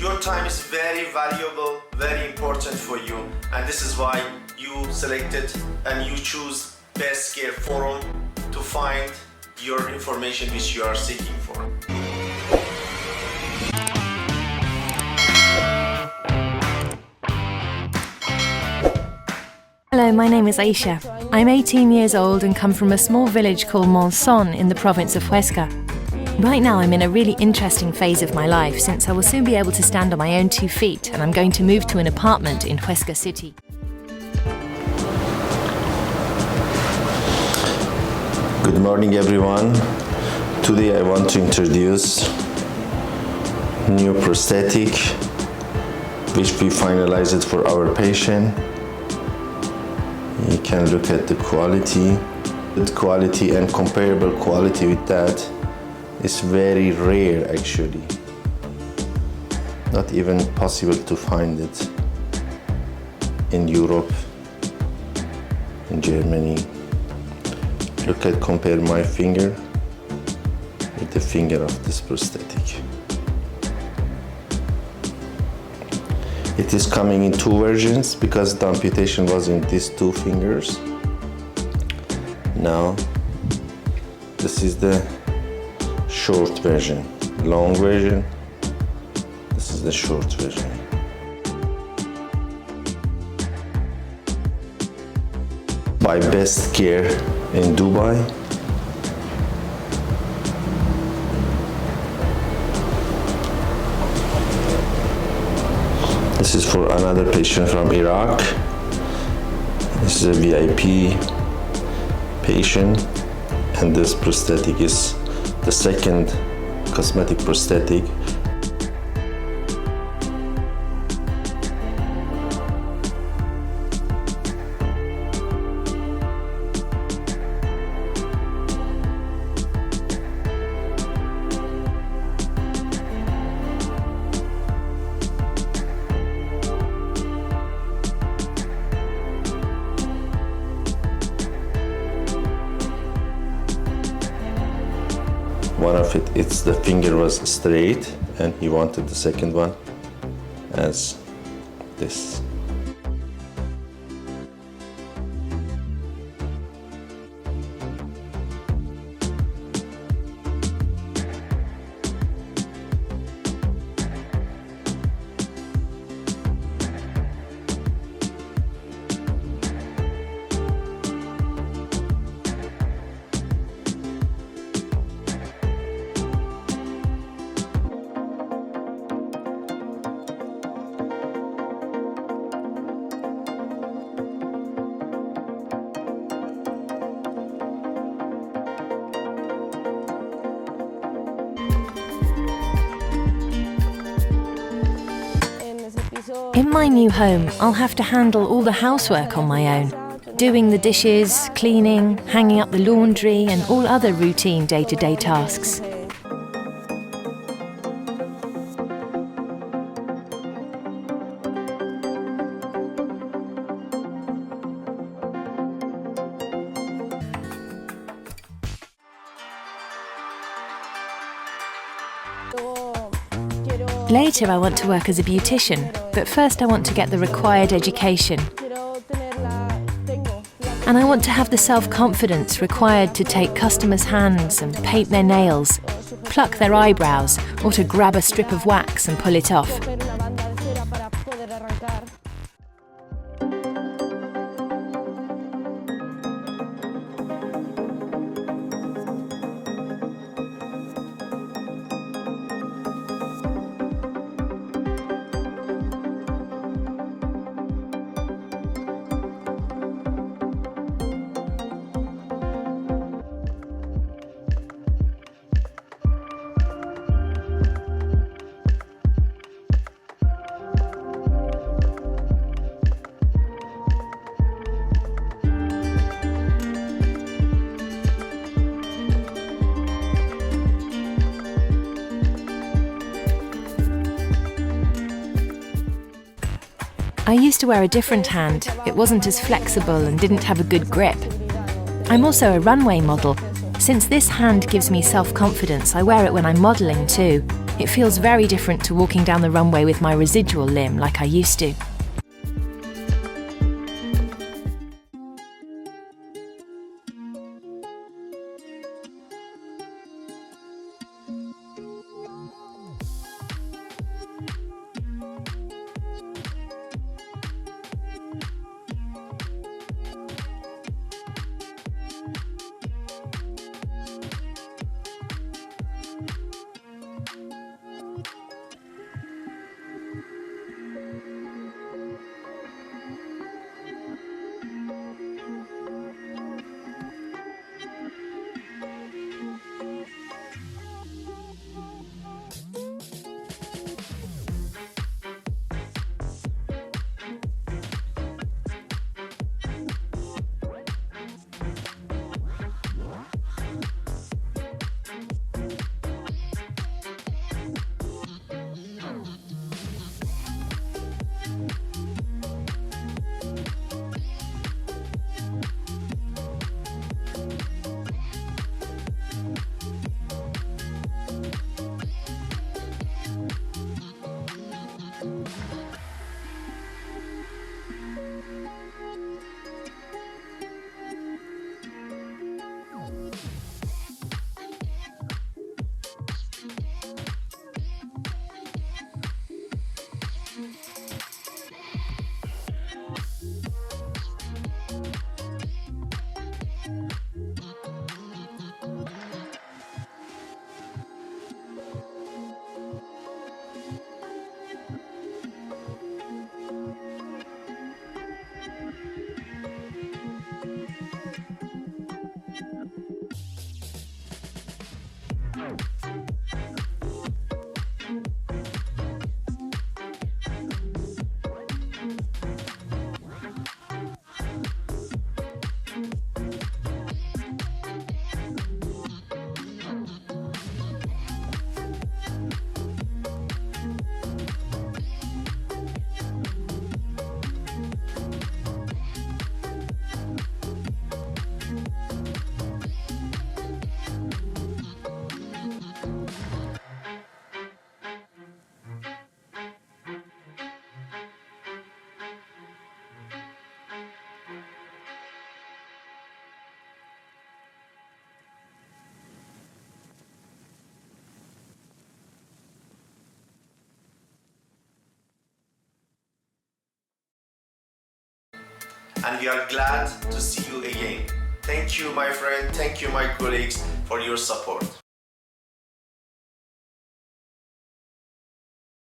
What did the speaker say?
Your time is very valuable, very important for you, and this is why you selected and you choose Bestcare Forum to find your information which you are seeking for. Hello, my name is Aisha. I'm 18 years old and come from a small village called Monzón in the province of Huesca. Right now I'm in a really interesting phase of my life since I will soon be able to stand on my own 2 feet and I'm going to move to an apartment in Huesca city. Good morning everyone. Today I want to introduce new prosthetic which we finalized for our patient. You can look at the quality. Good quality and comparable quality with that is very rare actually. Not even possible to find it in Europe, in Germany. Compare my finger with the finger of this prosthetic. It is coming in 2 versions because the amputation was in these 2 fingers. Now, this is the short version, long version. This is the short version. By Bestcare in Dubai. This is for another patient from Iraq. This is a VIP patient, and this prosthetic is the second cosmetic prosthetic. One of it's the finger was straight and he wanted the second one as this. In my new home, I'll have to handle all the housework on my own, doing the dishes, cleaning, hanging up the laundry and all other routine day-to-day tasks. Later I want to work as a beautician, but first I want to get the required education. And I want to have the self-confidence required to take customers' hands and paint their nails, pluck their eyebrows, or to grab a strip of wax and pull it off. I used to wear a different hand. It wasn't as flexible and didn't have a good grip. I'm also a runway model. Since this hand gives me self-confidence, I wear it when I'm modelling too. It feels very different to walking down the runway with my residual limb like I used to. And we are glad to see you again. Thank you, my friend. Thank you, my colleagues, for your support.